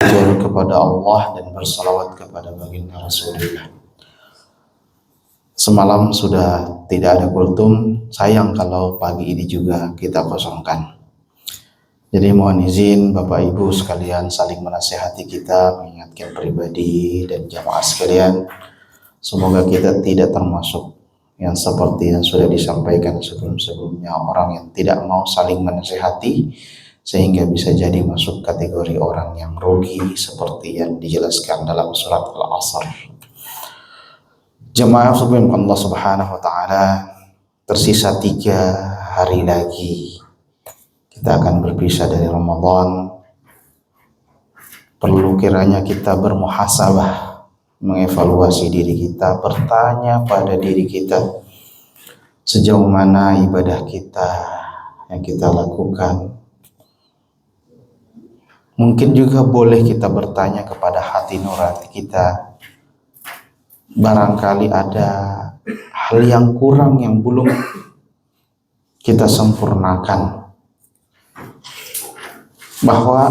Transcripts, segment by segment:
Kepada Allah dan bersalawat kepada baginda Rasulullah. Semalam sudah tidak ada kultum, sayang kalau pagi ini juga kita kosongkan. Jadi mohon izin Bapak Ibu sekalian saling menasihati kita, mengingatkan pribadi dan jamaah sekalian. Semoga kita tidak termasuk yang seperti yang sudah disampaikan sebelum-sebelumnya, orang yang tidak mau saling menasihati, sehingga bisa jadi masuk kategori orang yang rugi seperti yang dijelaskan dalam surat Al-Asr. Jemaah subhanahu Allah Subhanahu wa taala, tersisa 3 hari lagi kita akan berpisah dari Ramadan. Perlu kiranya kita bermuhasabah, mengevaluasi diri kita, bertanya pada diri kita sejauh mana ibadah kita yang kita lakukan. Mungkin juga boleh kita bertanya kepada hati nurani kita, barangkali ada hal yang kurang yang belum kita sempurnakan, bahwa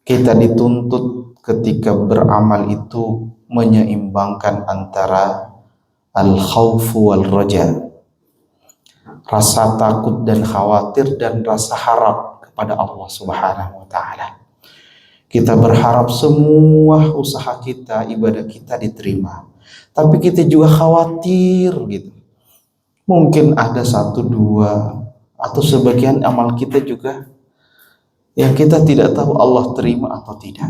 kita dituntut ketika beramal itu menyeimbangkan antara al-khawfu wal raja, rasa takut dan khawatir, dan rasa harap kepada Allah Subhanahu wa taala. Kita berharap semua usaha kita, ibadah kita diterima, tapi kita juga khawatir gitu. Mungkin ada 1, 2 atau sebagian amal kita juga yang kita tidak tahu Allah terima atau tidak.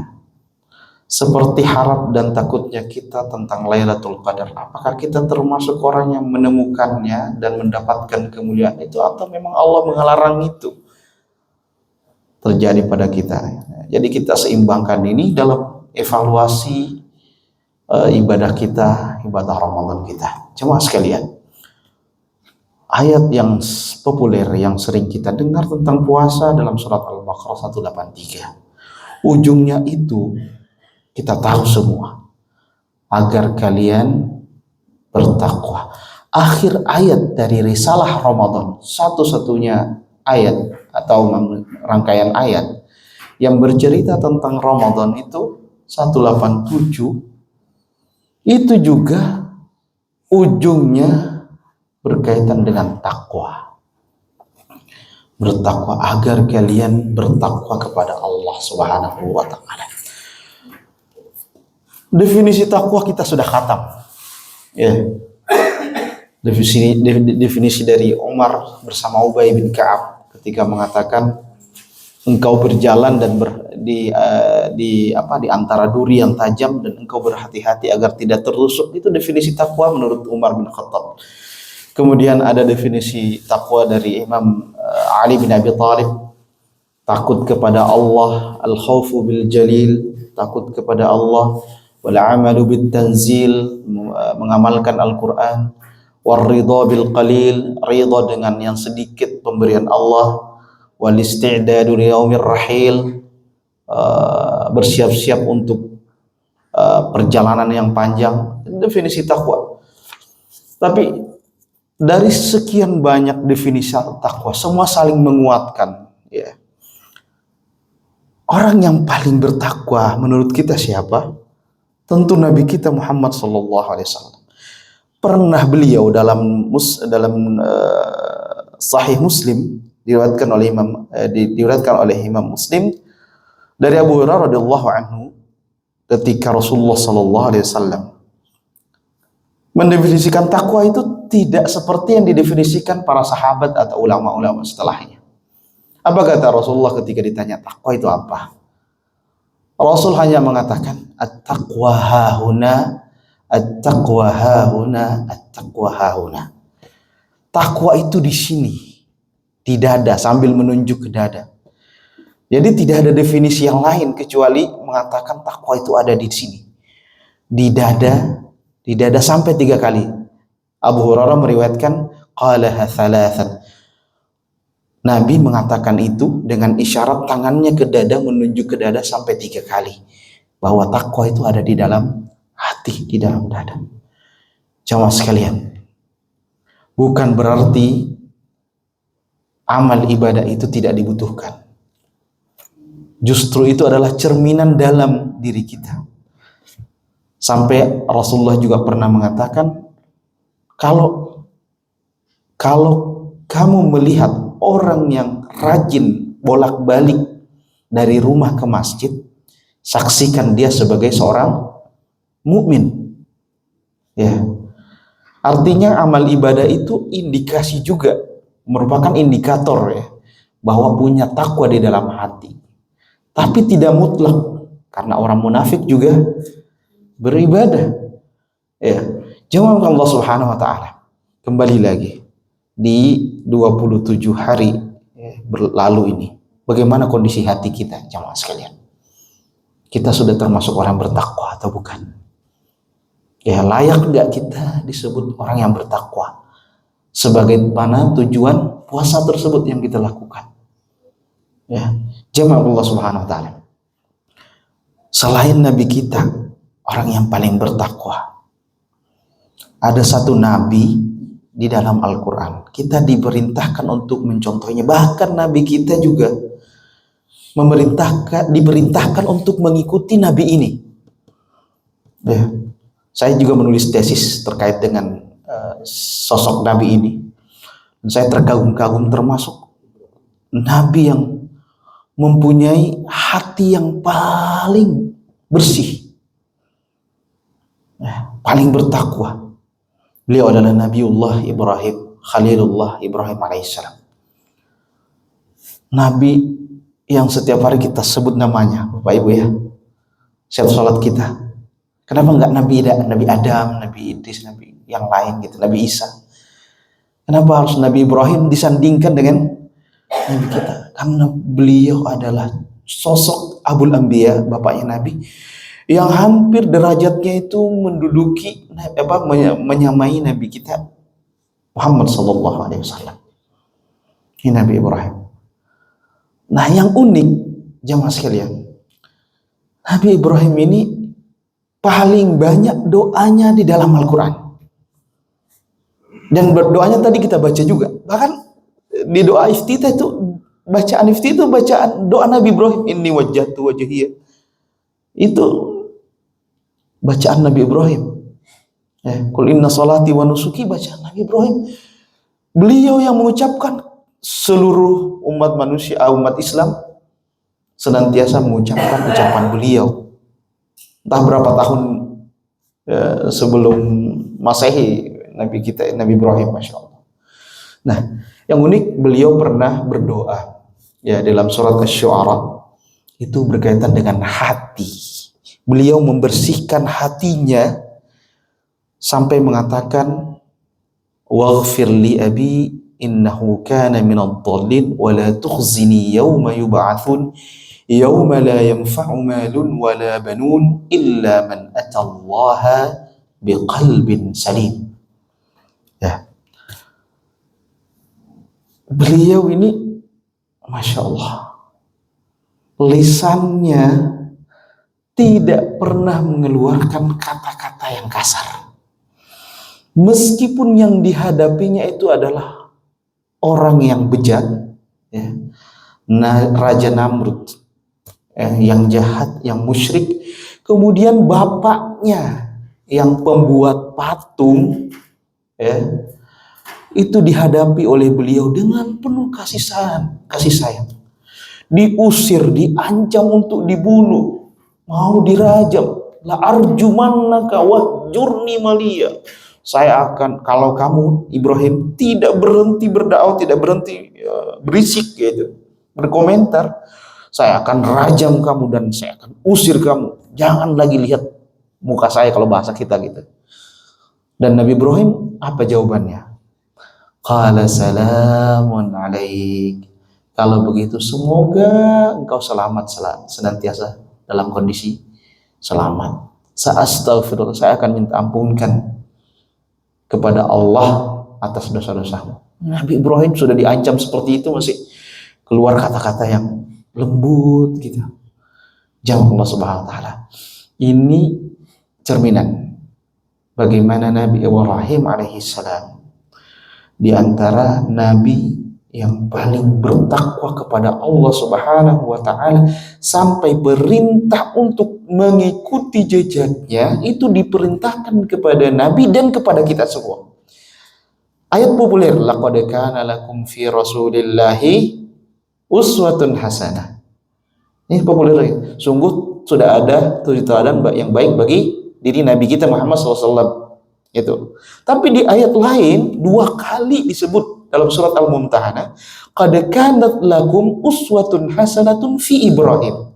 Seperti harap dan takutnya kita tentang Lailatul Qadar. Apakah kita termasuk orang yang menemukannya dan mendapatkan kemuliaan itu, atau memang Allah mengelarang itu terjadi pada kita? Jadi kita seimbangkan ini dalam evaluasi ibadah kita, ibadah Ramadan kita. Cuma sekalian, ayat yang populer yang sering kita dengar tentang puasa dalam surat Al-Baqarah 183. Ujungnya itu kita tahu semua, agar kalian bertakwa. Akhir ayat dari risalah Ramadan, satu-satunya ayat atau rangkaian ayat yang bercerita tentang Ramadan itu 187, itu juga ujungnya berkaitan dengan takwa. Bertakwa, agar kalian bertakwa kepada Allah Subhanahu wa taala. Definisi takwa kita sudah khatam. Ya. Definisi dari Umar bersama Ubay bin Ka'ab ketika mengatakan, engkau berjalan dan di antara duri yang tajam dan engkau berhati-hati agar tidak tertusuk. Itu definisi takwa menurut Umar bin Khattab. Kemudian ada definisi takwa dari Imam Ali bin Abi Thalib, takut kepada Allah, al-khawfu bil jalil, takut kepada Allah, wal amalu bit tanzil, mengamalkan Al-Qur'an, war ridha bil qalil, ridha dengan yang sedikit pemberian Allah, wal isti'dadu li yaumir rahil, bersiap-siap untuk perjalanan yang panjang. Definisi takwa. Tapi dari sekian banyak definisi takwa, semua saling menguatkan, ya. Orang yang paling bertakwa menurut kita siapa? Tentu Nabi kita Muhammad sallallahu alaihi wasallam. Pernah beliau dalam Sahih Muslim, diriwayatkan oleh Imam Muslim dari Abu Hurairah radhiyallahu anhu, ketika Rasulullah sallallahu alaihi wasallam mendefinisikan takwa itu tidak seperti yang didefinisikan para sahabat atau ulama-ulama setelahnya. Apa kata Rasulullah ketika ditanya takwa itu apa? Rasul hanya mengatakan, at-taqwa hahuna, at-taqwa hahuna, at-taqwa hahuna. Takwa itu di sini, di dada, sambil menunjuk ke dada. Jadi tidak ada definisi yang lain kecuali mengatakan takwa itu ada di sini, di dada sampai 3 kali. Abu Hurairah meriwayatkan qalaha thalathan. Nabi mengatakan itu dengan isyarat tangannya ke dada, menunjuk ke dada sampai 3 kali, bahwa takwa itu ada di dalam hati, di dalam dada. Jamaah sekalian, bukan berarti amal ibadah itu tidak dibutuhkan. Justru itu adalah cerminan dalam diri kita. Sampai Rasulullah juga pernah mengatakan, kalau kalau kamu melihat orang yang rajin bolak-balik dari rumah ke masjid, saksikan dia sebagai seorang mukmin. Ya. Artinya amal ibadah itu indikasi juga, merupakan indikator ya, bahwa punya takwa di dalam hati. Tapi tidak mutlak, karena orang munafik juga beribadah. Ya. Jemaah Allah Subhanahu wa taala. Kembali lagi di 27 hari berlalu ini. Bagaimana kondisi hati kita, jemaah sekalian? Kita sudah termasuk orang bertakwa atau bukan? Ya, layak nggak kita disebut orang yang bertakwa? Sebagaimana tujuan puasa tersebut yang kita lakukan. Ya, jemaah Allah Subhanahu wa taala. Selain Nabi kita, orang yang paling bertakwa, ada satu nabi di dalam Al-Quran. Kita diperintahkan untuk mencontohnya. Bahkan Nabi kita juga diperintahkan untuk mengikuti Nabi ini. Ya. Saya juga menulis tesis terkait dengan sosok Nabi ini. Dan saya terkagum-kagum, termasuk Nabi yang mempunyai hati yang paling bersih, paling bertakwa. Beliau adalah Nabiullah Ibrahim, Khalilullah Ibrahim alaihissalam. Nabi yang setiap hari kita sebut namanya, Bapak Ibu ya. Setiap sholat kita. Kenapa enggak Nabi Adam, Nabi Idris, Nabi yang lain gitu, Nabi Isa? Kenapa harus Nabi Ibrahim disandingkan dengan Nabi kita? Karena beliau adalah sosok Abul Anbiya, bapaknya Nabi, yang hampir derajatnya itu menduduki menyamai Nabi kita Muhammad sallallahu alaihi wasallam. Ini Nabi Ibrahim. Nah, yang unik jamaah sekalian, Nabi Ibrahim ini paling banyak doanya di dalam Al-Quran. Dan doanya tadi kita baca juga. Bahkan di doa iftitah itu, bacaan iftitah itu bacaan doa Nabi Ibrahim, inni wajjahtu wajhiya. Itu bacaan Nabi Ibrahim. Qul inna salati wa nusuki, bacaan Nabi Ibrahim. Beliau yang mengucapkan, seluruh umat manusia, umat Islam senantiasa mengucapkan ucapan beliau. Entah berapa tahun sebelum Masehi Nabi kita, Nabi Ibrahim, Masya Allah. Nah, yang unik, beliau pernah berdoa ya dalam surat Asy-Syu'ara, itu berkaitan dengan hati. Beliau membersihkan hatinya sampai mengatakan, waghfir li abi innahu kana minadh dhallin wa la tukhzini yawma yub'atsun yawma la yanfa'u malun wa la banun illa man atallaha biqalbin salim. Ya. Beliau ini Masya Allah, lisannya tidak pernah mengeluarkan kata-kata yang kasar. Meskipun yang dihadapinya itu adalah orang yang bejat, ya. Raja Namrud, yang jahat, yang musyrik. Kemudian bapaknya yang pembuat patung, ya, itu dihadapi oleh beliau dengan penuh kasih sayang. Diusir, diancam untuk dibunuh, mau dirajam. La arjumannaka wahjurni maliya. Saya akan, kalau kamu Ibrahim tidak berhenti berdakwah, tidak berhenti berisik gitu, berkomentar, saya akan rajam kamu dan saya akan usir kamu. Jangan lagi lihat muka saya, kalau bahasa kita gitu. Dan Nabi Ibrahim apa jawabannya? Qala salamun alaik. Kalau begitu semoga engkau selamat, senantiasa dalam kondisi selamat. Sa'astaghfirullah, saya akan minta ampunkan kepada Allah atas dosa-dosamu. Nabi Ibrahim sudah diancam seperti itu masih keluar kata-kata yang lembut gitu. Jawab Allah Subhanahu wa taala. Ini cerminan bagaimana Nabi Ibrahim alaihissalam di antara nabi yang paling bertakwa kepada Allah Subhanahu wa taala, sampai perintah untuk mengikuti jejaknya itu diperintahkan kepada Nabi dan kepada kita semua. Ayat populer, laqad kana lakum fi Rasulillahi uswatun hasanah. Ini populer. Sungguh sudah ada suri teladan yang baik bagi diri Nabi kita Muhammad SAW. Itu. Tapi di ayat lain 2 kali disebut dalam surat Al-Mumtahanah, qad kanat lakum uswatun hasanatun fi Ibrahim.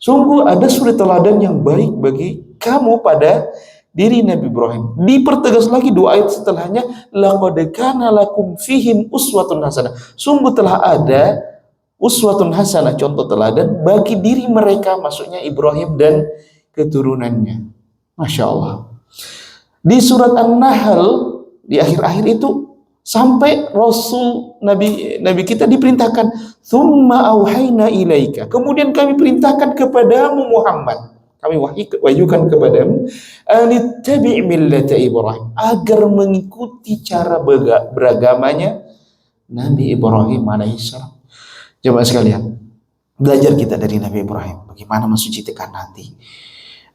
Sungguh ada suri teladan yang baik bagi kamu pada diri Nabi Ibrahim. Dipertegas lagi 2 ayat setelahnya, laqad kana lakum fihim uswatun hasanah. Sungguh telah ada uswatun hasanah, contoh teladan bagi diri mereka, maksudnya Ibrahim dan keturunannya. Masya Allah. Di surat An-Nahl di akhir-akhir itu sampai Rasul Nabi kita diperintahkan, tsumma auhayna ilaika, kemudian kami perintahkan kepadamu Muhammad, kami wahyukan kepadamu, anittabi' millata Ibrahim, agar mengikuti cara beragamanya Nabi Ibrahim alaihissalam. Coba sekalian, belajar kita dari Nabi Ibrahim, bagaimana mensucikan hati,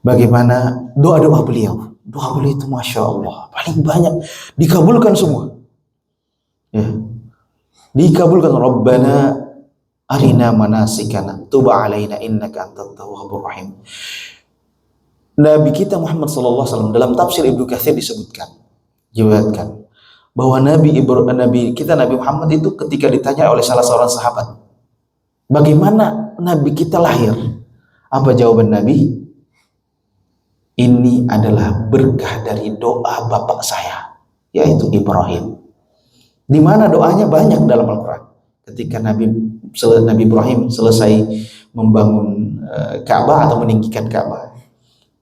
bagaimana doa-doa beliau. Doa beliau itu Masya Allah, paling banyak dikabulkan semua. Ya. Dikabulkan. Rabbana arina manasikana, tuba alaina innaka antat tawwabur rahim. Nabi kita Muhammad SAW dalam tafsir Ibnu Katsir disebutkan, jelaskan bahwa Nabi Muhammad itu ketika ditanya oleh salah seorang sahabat, bagaimana Nabi kita lahir? Apa jawaban Nabi? Ini adalah berkah dari doa bapak saya, yaitu Ibrahim. Di mana doanya banyak dalam Al-Quran. Ketika Nabi Ibrahim selesai membangun Ka'bah atau meninggikan Ka'bah,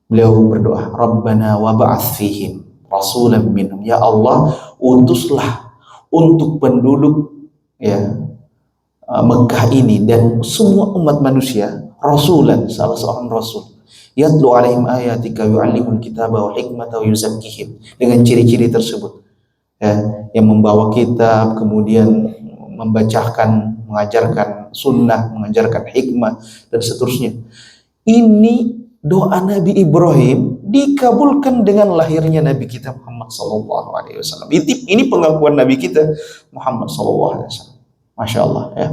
beliau berdoa, Rabbana wab'ats fihim rasulan minhum. Ya Allah, utuslah untuk penduduk Mekah ini dan semua umat manusia rasulan, salah seorang rasul, yatlu alaihim ayatika yu'allimul kitaba wal hikmata wa yuzakkihim, dengan ciri-ciri tersebut, yang membawa kitab, kemudian membacakan, mengajarkan sunnah, mengajarkan hikmah dan seterusnya. Ini doa Nabi Ibrahim dikabulkan dengan lahirnya Nabi kita Muhammad SAW. Ini pengakuan Nabi kita Muhammad SAW. Masya Allah ya.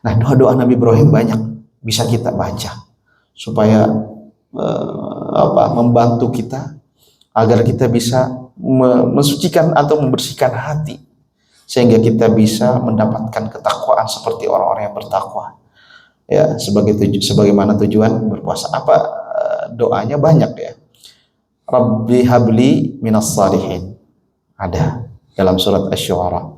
Nah, doa-doa Nabi Ibrahim banyak bisa kita baca supaya membantu kita agar kita bisa mensucikan atau membersihkan hati, sehingga kita bisa mendapatkan ketakwaan seperti orang-orang yang bertakwa. Ya, sebagaimana tujuan berpuasa. Doanya banyak ya. Rabbi habli minas salihin, ada dalam surat Asy-Syu'ara.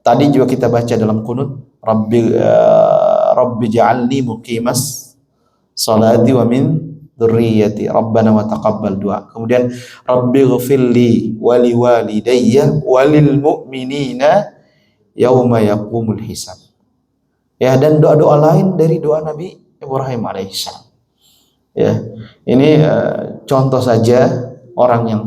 Tadi juga kita baca dalam qunut, Rabbi ja'alni muqimas salati wa min dzurriyyati rabbana wa taqabbal du'a. Kemudian Rabbi ghfirli wa liwalidayya walil mu'minina yauma yaqumul hisab. Ya, dan doa-doa lain dari doa Nabi Ibrahim alaihissalam. Ya, ini contoh saja orang yang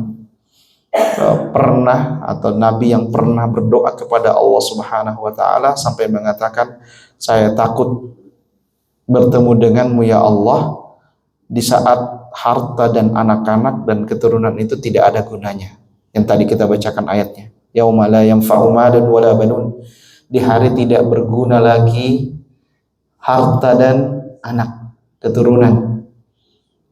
pernah, atau Nabi yang pernah berdoa kepada Allah Subhanahu wa taala sampai mengatakan, saya takut bertemu denganmu ya Allah di saat harta dan anak-anak dan keturunan itu tidak ada gunanya. Yang tadi kita bacakan ayatnya, yauma la yanfa'u malun wala banun, di hari tidak berguna lagi harta dan anak keturunan,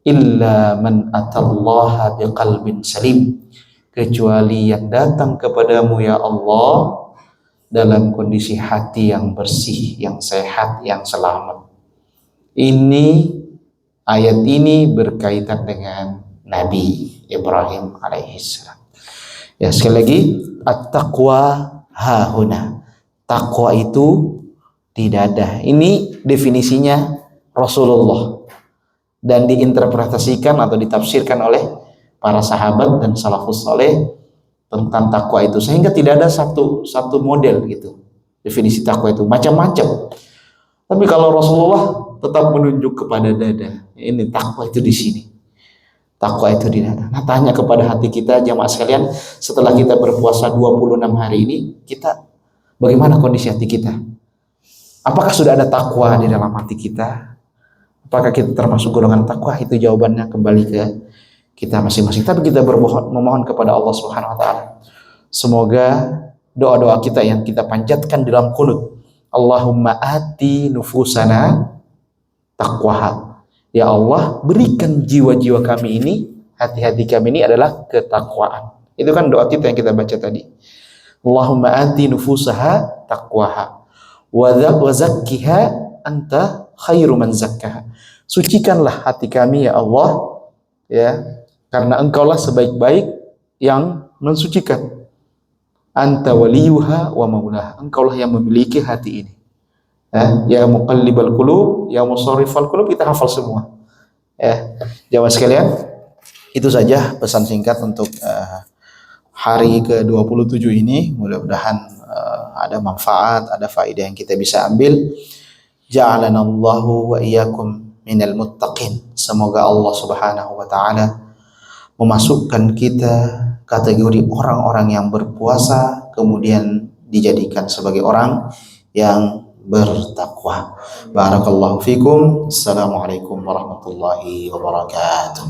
illa man atallaha biqalbin salim, kecuali yang datang kepadamu ya Allah dalam kondisi hati yang bersih, yang sehat, yang selamat. Ini ayat ini berkaitan dengan Nabi Ibrahim alaihissalam. Ya, sekali lagi, at-taqwa hahuna, takwa itu di dada. Ini definisinya Rasulullah dan diinterpretasikan atau ditafsirkan oleh para sahabat dan salafus saleh tentang takwa itu, sehingga tidak ada satu model gitu. Definisi takwa itu macam-macam. Tapi kalau Rasulullah tetap menunjuk kepada dada. Ini takwa itu di sini. Takwa itu di dada. Nah, tanya kepada hati kita jamaah sekalian, setelah kita berpuasa 26 hari ini, kita Bagaimana kondisi hati kita? Apakah sudah ada takwa di dalam hati kita? Apakah kita termasuk golongan takwa? Itu jawabannya kembali ke kita masing-masing. Tapi kita memohon kepada Allah Subhanahu wa taala. Semoga doa-doa kita yang kita panjatkan dalam qunut, Allahumma ati nufusana taqwaha. Ya Allah, berikan jiwa-jiwa kami ini, hati-hati kami ini adalah ketakwaan. Itu kan doa kita yang kita baca tadi. Allahumma ati nufusaha taqwaha wa zakkiha anta khairu man zakkaha. Sucikanlah hati kami ya Allah, ya, karena engkaulah sebaik-baik yang mensucikan. Anta waliyuha wa maulaha. Engkaulah yang memiliki hati ini. Ya muqallibal qulub, ya musarrifal qulub, kita hafal semua. Ya, jamaah sekalian, itu saja pesan singkat untuk hari ke-27 ini. Mudah-mudahan ada manfaat, ada faedah yang kita bisa ambil. Ja'alanallahu wa iyyakum minal muttaqin. Semoga Allah Subhanahu wa taala memasukkan kita kategori orang-orang yang berpuasa kemudian dijadikan sebagai orang yang bertakwa. Barakallahu fikum. Assalamualaikum warahmatullahi wabarakatuh.